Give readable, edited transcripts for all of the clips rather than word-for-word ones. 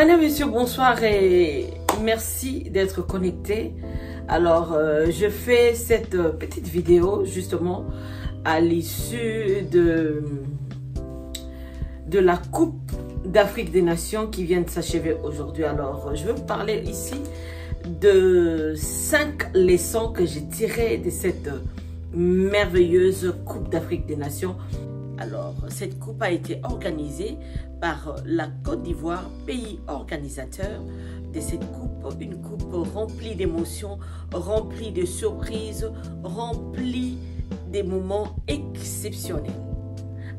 Madame, monsieur, bonsoir et merci d'être connecté. Alors, je fais cette petite vidéo justement à l'issue de la Coupe d'Afrique des Nations qui vient de s'achever aujourd'hui. Alors, je vais vous parler ici de 5 leçons que j'ai tirées de cette merveilleuse Coupe d'Afrique des Nations. Alors, cette coupe a été organisée par la Côte d'Ivoire, pays organisateur de cette coupe. Une coupe remplie d'émotions, remplie de surprises, remplie des moments exceptionnels.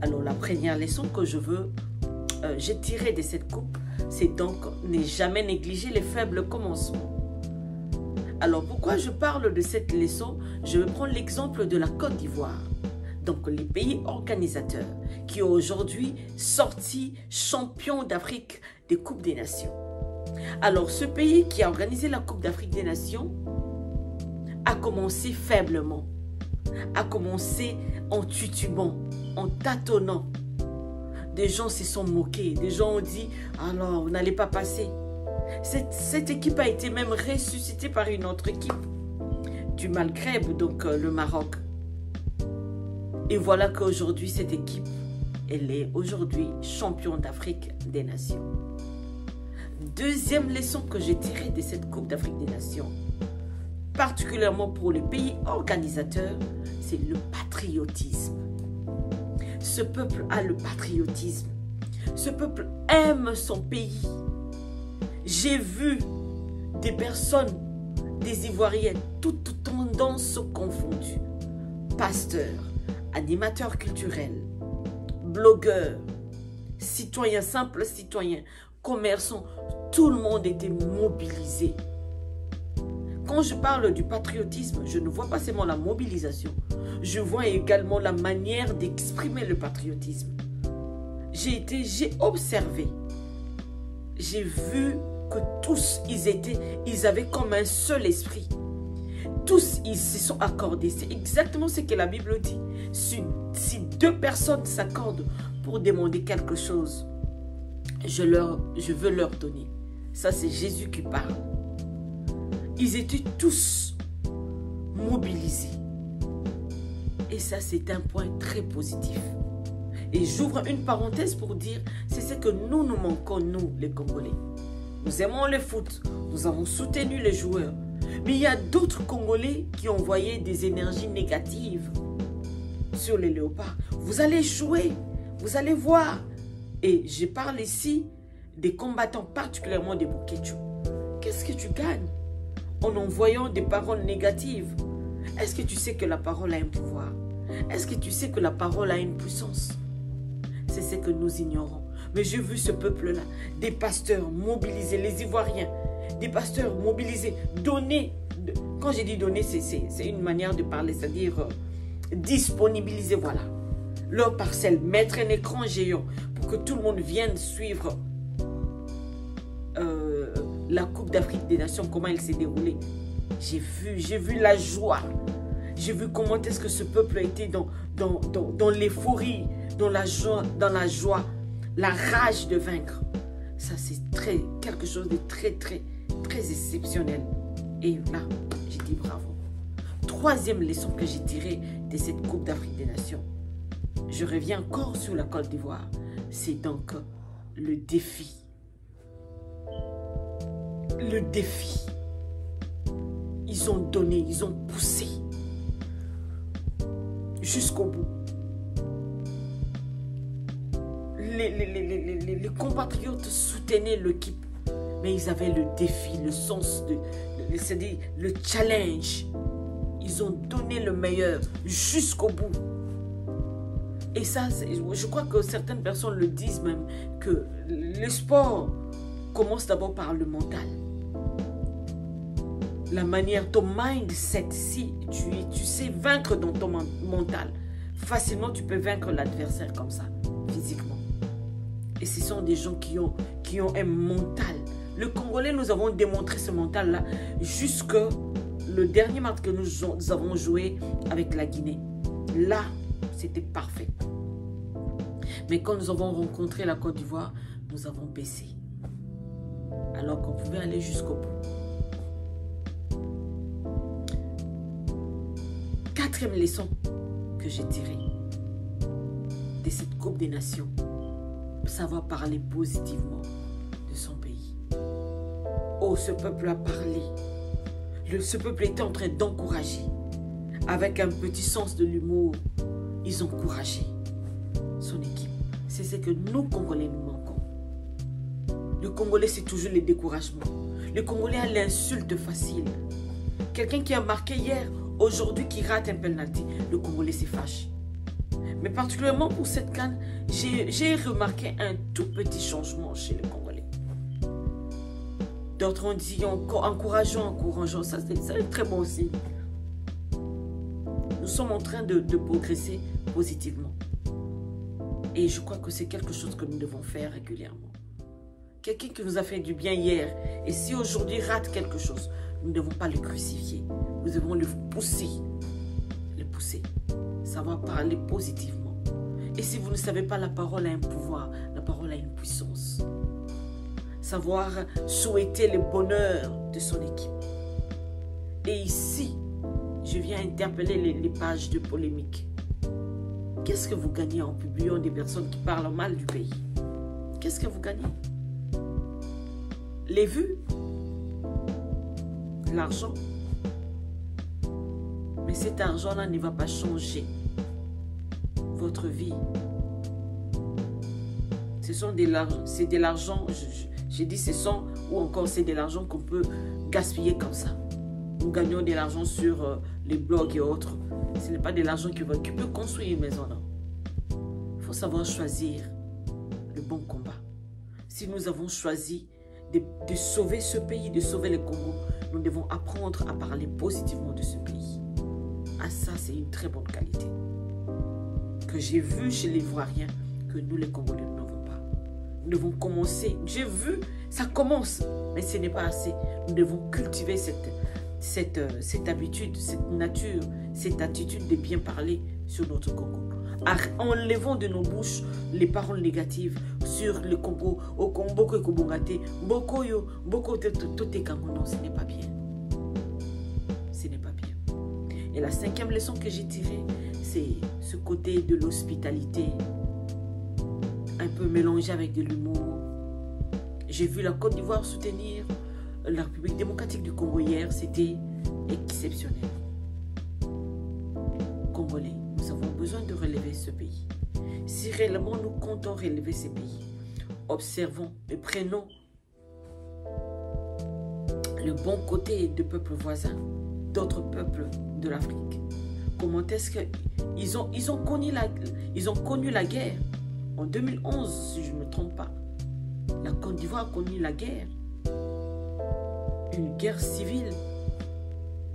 Alors, la première leçon que j'ai tirée de cette coupe, c'est donc ne jamais négliger les faibles commencements. Alors, pourquoi je parle de cette leçon? Je vais prendre l'exemple de la Côte d'Ivoire. Donc, les pays organisateurs qui ont aujourd'hui sorti champion d'Afrique des Coupes des Nations. Alors, ce pays qui a organisé la Coupe d'Afrique des Nations a commencé faiblement, a commencé en titubant, en tâtonnant. Des gens se sont moqués, des gens ont dit « alors, vous n'allez pas passer ». Cette équipe a été même ressuscitée par une autre équipe du Maghreb, donc le Maroc. Et voilà qu'aujourd'hui, cette équipe, elle est aujourd'hui champion d'Afrique des Nations. Deuxième leçon que j'ai tirée de cette Coupe d'Afrique des Nations, particulièrement pour les pays organisateurs, c'est le patriotisme. Ce peuple a le patriotisme. Ce peuple aime son pays. J'ai vu des personnes, des Ivoiriens, toutes tendances confondues, pasteurs, animateurs culturels, blogueurs, citoyens, simples citoyens, commerçants, tout le monde était mobilisé. Quand je parle du patriotisme, je ne vois pas seulement la mobilisation, je vois également la manière d'exprimer le patriotisme. J'ai observé, j'ai vu que tous, ils avaient comme un seul esprit. Tous, ils se sont accordés. C'est exactement ce que la Bible dit. Si deux personnes s'accordent pour demander quelque chose, je veux leur donner. Ça, c'est Jésus qui parle. Ils étaient tous mobilisés. Et ça, c'est un point très positif. Et j'ouvre une parenthèse pour dire, c'est ce que nous manquons, nous, les Congolais. Nous aimons le foot. Nous avons soutenu les joueurs. Mais il y a d'autres Congolais qui ont envoyé des énergies négatives sur les léopards. Vous allez jouer, vous allez voir. Et je parle ici des combattants, particulièrement des Buketchou. Qu'est-ce que tu gagnes en envoyant des paroles négatives? Est-ce que tu sais que la parole a un pouvoir? Est-ce que tu sais que la parole a une puissance? C'est ce que nous ignorons. Mais j'ai vu ce peuple-là, des pasteurs mobilisés, les Ivoiriens, des pasteurs mobilisés, donner. Quand j'ai dit donner, c'est une manière de parler, c'est-à-dire disponibiliser, voilà, leur parcelle, mettre un écran géant pour que tout le monde vienne suivre la Coupe d'Afrique des Nations, comment elle s'est déroulée. J'ai vu la joie, j'ai vu comment est-ce que ce peuple a été dans l'euphorie, dans la joie, la rage de vaincre. Ça, c'est quelque chose de très exceptionnel. Et là, j'ai dit bravo. Troisième leçon que j'ai tirée de cette Coupe d'Afrique des Nations. Je reviens encore sur la Côte d'Ivoire. C'est donc le défi. Le défi. Ils ont donné, ils ont poussé jusqu'au bout. Les compatriotes soutenaient l'équipe. Mais ils avaient le défi, le sens, c'est-à-dire le challenge. Ils ont donné le meilleur jusqu'au bout. Et ça, je crois que certaines personnes le disent même, que le sport commence d'abord par le mental. La manière, ton mindset, si tu sais vaincre dans ton mental, facilement tu peux vaincre l'adversaire comme ça, physiquement. Et ce sont des gens qui ont un mental. Le Congolais, nous avons démontré ce mental-là jusque le dernier match que nous avons joué avec la Guinée. Là, c'était parfait. Mais quand nous avons rencontré la Côte d'Ivoire, nous avons baissé. alors qu'on pouvait aller jusqu'au bout. Quatrième leçon que j'ai tirée de cette Coupe des Nations, savoir parler positivement de son pays. Oh, ce peuple a parlé. Ce peuple était en train d'encourager. Avec un petit sens de l'humour, ils ont encouragé son équipe. C'est ce que nous, Congolais, nous manquons. Le Congolais, c'est toujours le découragement. Le Congolais a l'insulte facile. Quelqu'un qui a marqué hier, aujourd'hui qui rate un penalty, le Congolais se fâche. Mais particulièrement pour cette CAN, j'ai remarqué un tout petit changement chez les Congolais. D'autres ont dit encourageant, ça c'est très bon aussi. Nous sommes en train de progresser positivement. Et je crois que c'est quelque chose que nous devons faire régulièrement. Quelqu'un qui nous a fait du bien hier, et si aujourd'hui rate quelque chose, nous ne devons pas le crucifier. Nous devons le pousser. Savoir parler positivement. Et si vous ne savez pas, la parole a un pouvoir, la parole a une puissance. Savoir souhaiter le bonheur de son équipe. Et ici, je viens interpeller les pages de polémique. Qu'est-ce que vous gagnez en publiant des personnes qui parlent mal du pays? Qu'est-ce que vous gagnez? Les vues? L'argent? Mais cet argent-là ne va pas changer votre vie. C'est de l'argent, j'ai dit ce sont, ou encore c'est de l'argent qu'on peut gaspiller comme ça. Nous gagnons de l'argent sur les blogs et autres. Ce n'est pas de l'argent qui peut construire une maison, non. Il faut savoir choisir le bon combat. Si nous avons choisi de sauver ce pays, de sauver le Congo, nous devons apprendre à parler positivement de ce pays. Ah, ça, c'est une très bonne qualité que j'ai vue chez les Ivoiriens, que nous, les Congolais, nous n'avons pas. Nous devons commencer. J'ai vu, ça commence, mais ce n'est pas assez. Nous devons cultiver cette habitude, cette nature, cette attitude de bien parler sur notre Congo. Enlevons de nos bouches les paroles négatives sur le Congo, au Congo, Bokoyo, Boko, non, ce n'est pas bien. Ce n'est pas bien. Et la cinquième leçon que j'ai tirée, c'est ce côté de l'hospitalité, un peu mélangé avec de l'humour. J'ai vu la Côte d'Ivoire soutenir la République démocratique du Congo hier, c'était exceptionnel. Congolais, nous avons besoin de relever ce pays. Si réellement nous comptons relever ce pays, observons et prenons le bon côté des peuples voisins, d'autres peuples de l'Afrique. Comment est-ce qu'ils ont connu la guerre en 2011, si je ne me trompe pas. La Côte d'Ivoire a connu la guerre, une guerre civile.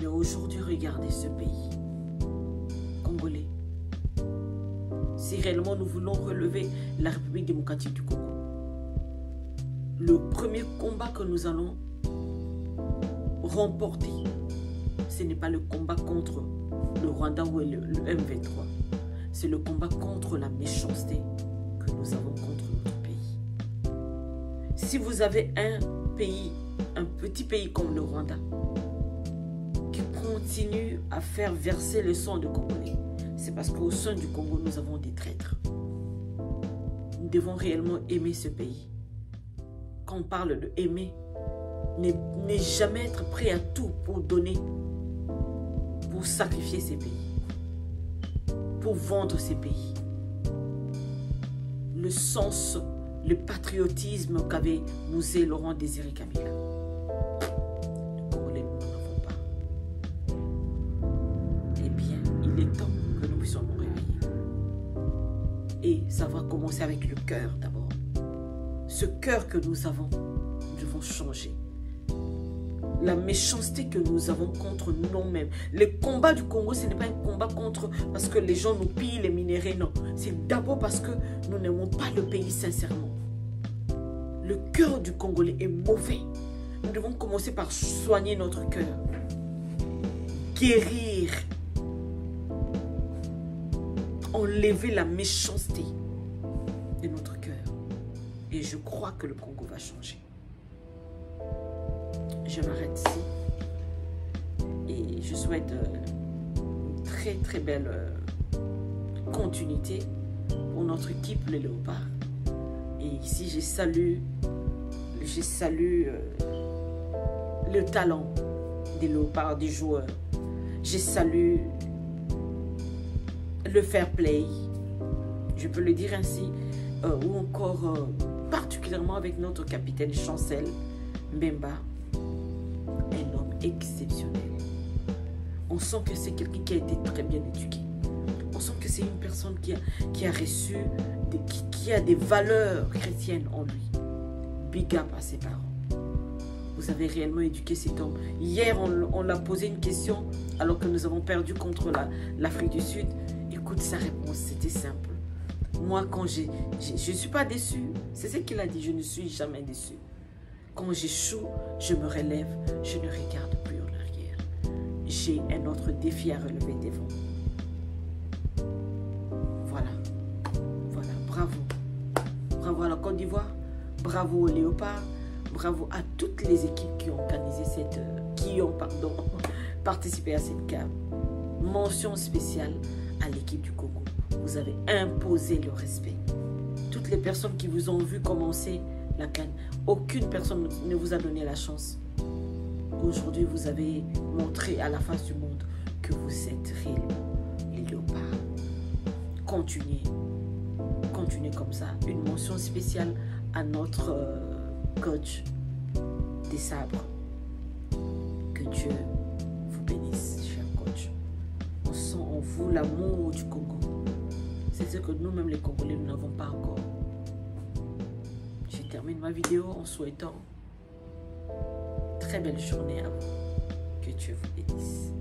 Mais aujourd'hui, regardez ce pays, Congolais. Si réellement nous voulons relever la République démocratique du Congo, le premier combat que nous allons remporter, ce n'est pas le combat contre le Rwanda ou le M23. C'est le combat contre la méchanceté que nous avons contre notre pays. Si vous avez un petit pays comme le Rwanda, qui continue à faire verser le sang de Congolais, c'est parce qu'au sein du Congo, nous avons des traîtres. Nous devons réellement aimer ce pays. Quand on parle de aimer, ne jamais être prêt à tout pour donner, pour sacrifier ces pays, pour vendre ces pays. Le sens, le patriotisme qu'avait Mouzé Laurent Désiré Kabila. Les Congolais, nous n'en avons pas. Eh bien, il est temps que nous puissions nous réveiller. Et ça va commencer avec le cœur d'abord. Ce cœur que nous avons, nous devons changer. La méchanceté que nous avons contre nous-mêmes. Le combat du Congo, ce n'est pas un combat contre parce que les gens nous pillent les minéraux, non. C'est d'abord parce que nous n'aimons pas le pays sincèrement. Le cœur du Congolais est mauvais. Nous devons commencer par soigner notre cœur. Guérir. Enlever la méchanceté de notre cœur. Et je crois que le Congo va changer. je m'arrête ici. Et je souhaite une très très belle continuité pour notre équipe, les Léopards. Et ici, je salue le talent des Léopards, des joueurs. Je salue le fair play, je peux le dire ainsi, ou encore particulièrement avec notre capitaine Chancel Mbemba, un homme exceptionnel. On sent que c'est quelqu'un qui a été très bien éduqué. On sent que c'est une personne qui a reçu, qui a des valeurs chrétiennes en lui. Big up à ses parents. Vous avez réellement éduqué cet homme. Hier, on l'a posé une question alors que nous avons perdu contre l'Afrique du Sud. Écoute, sa réponse, c'était simple. Moi, quand je ne suis pas déçu. C'est ce qu'il a dit, je ne suis jamais déçu. Quand j'échoue, je me relève, je ne regarde plus en arrière. J'ai un autre défi à relever devant. Voilà. Voilà, bravo. Bravo à la Côte d'Ivoire, bravo aux Léopards, bravo à toutes les équipes qui ont organisé participé à cette CAN. Mention spéciale à l'équipe du Congo. Vous avez imposé le respect. Toutes les personnes qui vous ont vu commencer la CAN, aucune personne ne vous a donné la chance. Aujourd'hui, vous avez montré à la face du monde que vous êtes réellement les Léopards. Continuez. Continuez comme ça. Une mention spéciale à notre coach des sabres. Que Dieu vous bénisse, cher coach. On sent en vous l'amour du Congo. C'est ce que nous-mêmes les Congolais, nous n'avons pas encore. Je termine ma vidéo en souhaitant très belle journée à vous. Que Dieu vous bénisse.